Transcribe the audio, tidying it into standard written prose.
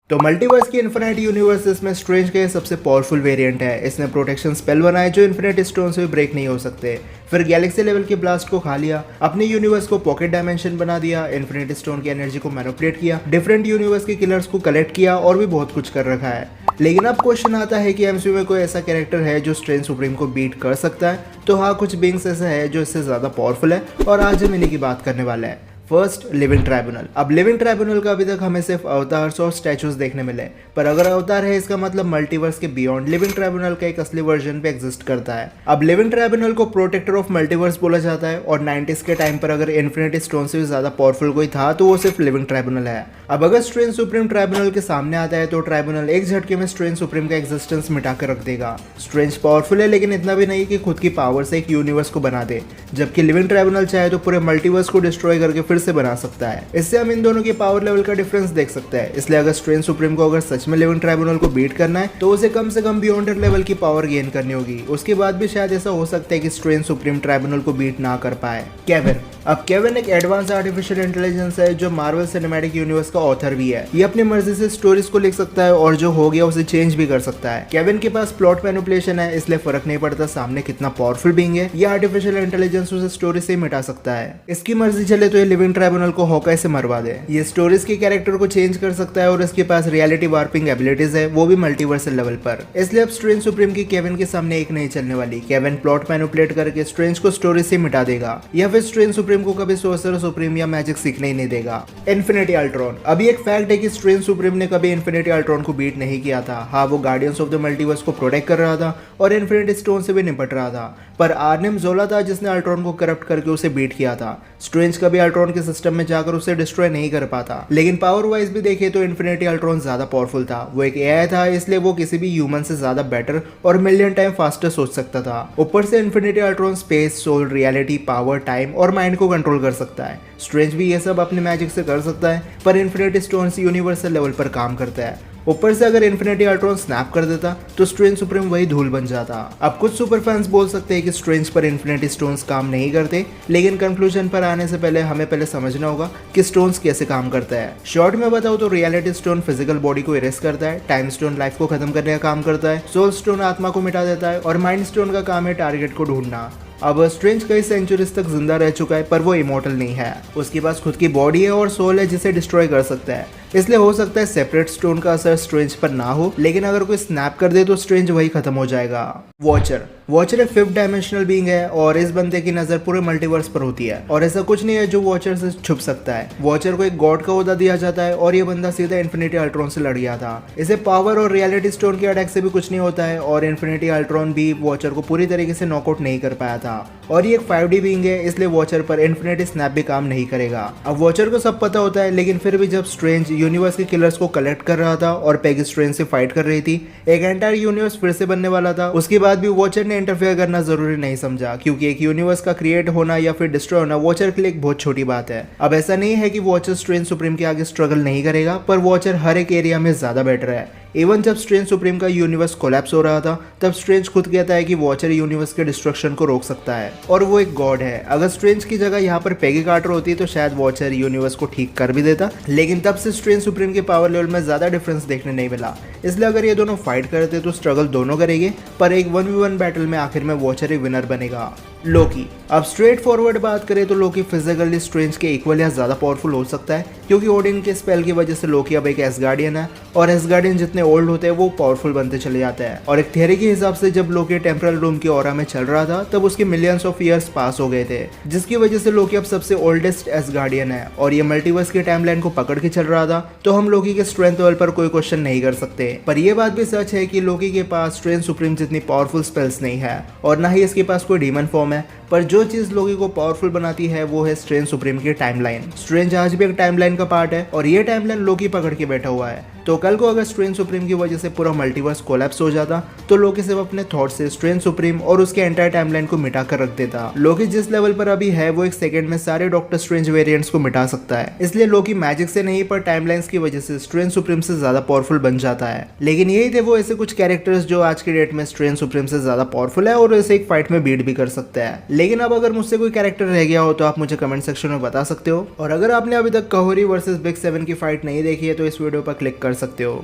तो मल्टीवर्स की infinite universes में स्ट्रेंज का ये सबसे पावरफुल वेरिएंट है। इसने प्रोटेक्शन स्पेल बनाए जो इन्फिनिटी स्टोन से भी ब्रेक नहीं हो सकते। फिर गैलेक्सी लेवल के ब्लास्ट को खा लिया, अपने यूनिवर्स को पॉकेट डायमेंशन बना दिया, इन्फिनिटी स्टोन की एनर्जी को मैनिपुलेट किया, डिफरेंट यूनिवर्स के किलर्स को कलेक्ट किया और भी बहुत कुछ कर रखा है। लेकिन अब क्वेश्चन आता है कि एमसीयू में कोई ऐसा कैरेक्टर है जो स्ट्रेंज सुप्रीम को बीट कर सकता है? तो हाँ, कुछ बींग्स ऐसा है जो इससे ज्यादा पावरफुल है और आज हम इन्हीं की बात करने वाले हैं। First, living tribunal. अब लिविंग ट्राइब्यूनल का अभी तक हमें सिर्फ अवतार्स और स्टैचूज देखने मिले, पर अगर अवतार है इसका मतलब मल्टीवर्स के बियॉन्ड लिविंग ट्राइब्यूनल का एक असली वर्जन पे एग्जिस्ट करता है। अब लिविंग ट्राइब्यूनल को प्रोटेक्टर ऑफ मल्टीवर्स बोला जाता है और 90s के टाइम पर अगर इन्फिनिटी स्टोन से भी ज्यादा पावरफुल कोई था तो वो सिर्फ लिविंग ट्राइब्यूनल है। अब अगर स्ट्रेंज सुप्रीम ट्राइब्यूनल के सामने आता है तो ट्राइब्यूनल एक झटके में स्ट्रेंज सुप्रीम का एग्जिस्टेंस मिटा कर रख देगा। स्ट्रेंज पावरफुल है लेकिन इतना भी नहीं कि खुद की पावर से एक यूनिवर्स को बना दे, जबकि लिविंग ट्राइब्यूनल चाहे तो पूरे मल्टीवर्स को डिस्ट्रॉय करके फिर से बना सकता है। इससे हम इन दोनों के पावर लेवल का डिफरेंस देख सकते हैं। इसलिए अगर स्ट्रेंज सुप्रीम को अगर सच में लिविंग ट्राइब्यूनल को बीट करना है तो उसे कम से कम बियॉन्डर लेवल की पावर गेन करनी होगी। उसके बाद भी शायद ऐसा हो सकता है कि स्ट्रेंज सुप्रीम ट्राइब्यूनल को बीट ना कर पाए। केविन। अब केविन एक एडवांस आर्टिफिशियल इंटेलिजेंस है जो मार्वल सिनेमैटिक यूनिवर्स का ऑथर भी है। ये अपनी मर्जी से स्टोरीज को लिख सकता है और जो हो गया उसे चेंज भी कर सकता है। केविन के पास प्लॉट मैनिपुलेशन है, इसलिए फर्क नहीं पड़ता सामने कितना पावरफुल बीइंग है, ये आर्टिफिशियल इंटेलिजेंस उसे स्टोरी से मिटा सकता है। इसकी मर्जी चले तो ये लिविंग ट्राइब्यूनल को हॉकाई से मरवा दे। ये स्टोरीज के कैरेक्टर को चेंज कर सकता है और इसके पास रियलिटी वार्पिंग एबिलिटीज है, वो भी मल्टीवर्सल लेवल पर। इसलिए अब स्ट्रेंज सुप्रीम की केविन के सामने एक नहीं चलने वाली। केविन प्लॉट मैनिपुलेट करके स्ट्रेंज को स्टोरी से मिटा देगा या फिर स्ट्रेंज सुप्रीम को कभी सोर्सर सुप्रीम या मैजिक सीखने ही नहीं देगा। Infinity Ultron. अभी एक फैक्ट है कि स्ट्रेंज सुप्रीम ने कभी इन्फिनिटी अल्ट्रॉन को बीट नहीं किया था। हाँ, वो गार्डियंस ऑफ द मल्टीवर्स को प्रोटेक्ट कर रहा था और इन्फिनिटी स्टोन से भी निपट रहा था, पर आर्निम जोला था जिसने अल्ट्रॉन को करप्ट करके उसे बीट किया था। स्ट्रेंज कभी अल्ट्रॉन के सिस्टम में जाकर उसे डिस्ट्रॉय नहीं कर पाता, लेकिन पावर वाइज भी देखे तो इन्फिनिटी अल्ट्रॉन ज्यादा पावरफुल था। वो एक एआई था, इसलिए वो किसी भी ह्यूमन से ज्यादा बेटर और मिलियन टाइम फास्टर सोच सकता था। ऊपर से infinity Ultron space, soul, reality, power, time और माइंड को कंट्रोल कर सकता है। स्ट्रेंज भी ये सब अपने मैजिक से कर सकता है, पर इन्फिनिटी स्टोन यूनिवर्सल लेवल पर काम करता है। ऊपर से अगर इन्फिनिटी अल्ट्रॉन स्नैप कर देता तो स्ट्रेंज सुप्रीम वही धूल बन जाता। अब कुछ सुपर फैंस बोल सकते हैं कि स्ट्रेंज पर इन्फिनिटी स्टोन्स काम नहीं करते, लेकिन कंक्लूजन पर आने से पहले हमें पहले समझना होगा कि स्टोन्स कैसे काम करता है। शॉर्ट में बताओ तो रियलिटी स्टोन फिजिकल बॉडी को इरेज करता है, टाइम स्टोन लाइफ को खत्म करने का काम करता है, सोल स्टोन आत्मा को मिटा देता है और माइंड स्टोन का काम है टारगेट को ढूंढना। अब स्ट्रेंज कई सेंचुरीज तक जिंदा रह चुका है, पर वो इमोर्टल नहीं है। उसके पास खुद की बॉडी है और सोल है जिसे डिस्ट्रॉय कर सकता है। इसलिए हो सकता है सेपरेट स्टोन का असर स्ट्रेंज पर ना हो, लेकिन अगर कोई स्नैप कर दे तो स्ट्रेंज वही खत्म हो जाएगा। वॉचर। वॉचर एक फिफ्थ डायमेंशनल बीइंग है और इस बंदे की नजर पूरे मल्टीवर्स पर होती है और ऐसा कुछ नहीं है जो वॉचर से छुप सकता है। वॉचर को एक गॉड का ओहदा दिया जाता है और ये बंदा सीधा इन्फिनिटी अल्ट्रॉन से लड़ गया था। इसे पावर और रियलिटी स्टोन के अटैक से भी कुछ नहीं होता है और इन्फिनिटी अल्ट्रॉन भी वॉचर को पूरी तरीके से नॉकआउट नहीं कर पाया था। और ये एक 5D बीइंग है, इसलिए वॉचर पर इन्फिनिटी स्नैप भी काम नहीं करेगा। अब वॉचर को सब पता होता है, लेकिन फिर भी जब स्ट्रेंज यूनिवर्स के किलर्स को कलेक्ट कर रहा था और पेगी स्ट्रेंज से फाइट कर रही थी, एक एंटायर यूनिवर्स फिर से बनने वाला था, उसके बाद भी वॉचर ने इंटरफेयर करना जरूरी नहीं समझा, क्योंकि एक यूनिवर्स का क्रिएट होना या फिर डिस्ट्रॉय होना वॉचर के लिए एक बहुत छोटी बात है। अब ऐसा नहीं है कि वॉचर स्ट्रेंज सुप्रीम के आगे स्ट्रगल नहीं करेगा, पर वॉचर हर एक एरिया में ज्यादा बेटर है। इवन जब स्ट्रेंज सुप्रीम का यूनिवर्स कोलैप्स हो रहा था तब स्ट्रेंज खुद कहता है कि वॉचर यूनिवर्स के डिस्ट्रक्शन को रोक सकता है और वो एक गॉड है। अगर स्ट्रेंज की जगह यहाँ पर पेगी कार्टर होती तो शायद वॉचर यूनिवर्स को ठीक कर भी देता, लेकिन तब से स्ट्रेंज सुप्रीम के पावर लेवल में ज्यादा डिफरेंस देखने नहीं मिला। इसलिए अगर ये दोनों फाइट करते तो स्ट्रगल दोनों करेंगे, पर एक 1v1 बैटल में आखिर में वॉचर ही विनर बनेगा। लोकी। अब स्ट्रेट फॉरवर्ड बात करें तो लोकी फिजिकली स्ट्रेंज के इक्वल या ज्यादा पावरफुल हो सकता है, क्योंकि ओडिन के स्पेल की वजह से लोकी अब एक एसगार्डियन है और एसगार्डियन जितने ओल्ड होते हैं वो पावरफुल बनते चले जाते हैं। और एक थियरी के हिसाब से जब लोकी टेम्परल रूम की ऑरा में चल रहा था तब उसके मिलियंस ऑफ ईयर्स पास हो गए थे, जिसकी वजह से लोकी अब सबसे ओल्डेस्ट एसगार्डियन है और ये मल्टीवर्स के टाइमलाइन को पकड़ के चल रहा था। तो हम लोकी के स्ट्रेंथ लेवल पर कोई क्वेश्चन नहीं कर सकते, पर यह बात भी सच है कि लोकी के पास स्ट्रेंज सुप्रीम जितनी पावरफुल स्पेल्स नहीं है और ना ही इसके पास कोई डीमन फॉर्म है, पर जो चीज लोकी को पावरफुल बनाती है वो है स्ट्रेंज सुप्रीम की टाइमलाइन। स्ट्रेंज आज भी एक टाइमलाइन का पार्ट है और ये टाइमलाइन लोकी पकड़ के बैठा हुआ है। तो कल को अगर स्ट्रेंज सुप्रीम की वजह से पूरा मल्टीवर्स कोलैप्स हो जाता तो लोकी सिर्फ अपने थॉट से स्ट्रेंज सुप्रीम और उसके एंटायर टाइमलाइन को मिटा कर रख देता। लोकी जिस लेवल पर अभी है वो एक सेकंड में सारे डॉक्टर स्ट्रेंज वेरिएंट्स को मिटा सकता है। इसलिए लोकी मैजिक से नहीं पर टाइमलाइंस की वजह से स्ट्रेंज सुप्रीम से ज्यादा पावरफुल बन जाता है। लेकिन यही थे वो ऐसे कुछ कैरेक्टर्स जो आज के डेट में स्ट्रेंज सुप्रीम से ज्यादा पावरफुल है और इसे एक फाइट में बीट भी कर सकते हैं। लेकिन अब अगर मुझसे कोई कैरेक्टर रह गया हो तो आप मुझे कमेंट सेक्शन में बता सकते हो। और अगर आपने अभी तक कहोरी वर्सेस बिग 7 की फाइट नहीं देखी है तो इस वीडियो पर क्लिक कर सकते हो।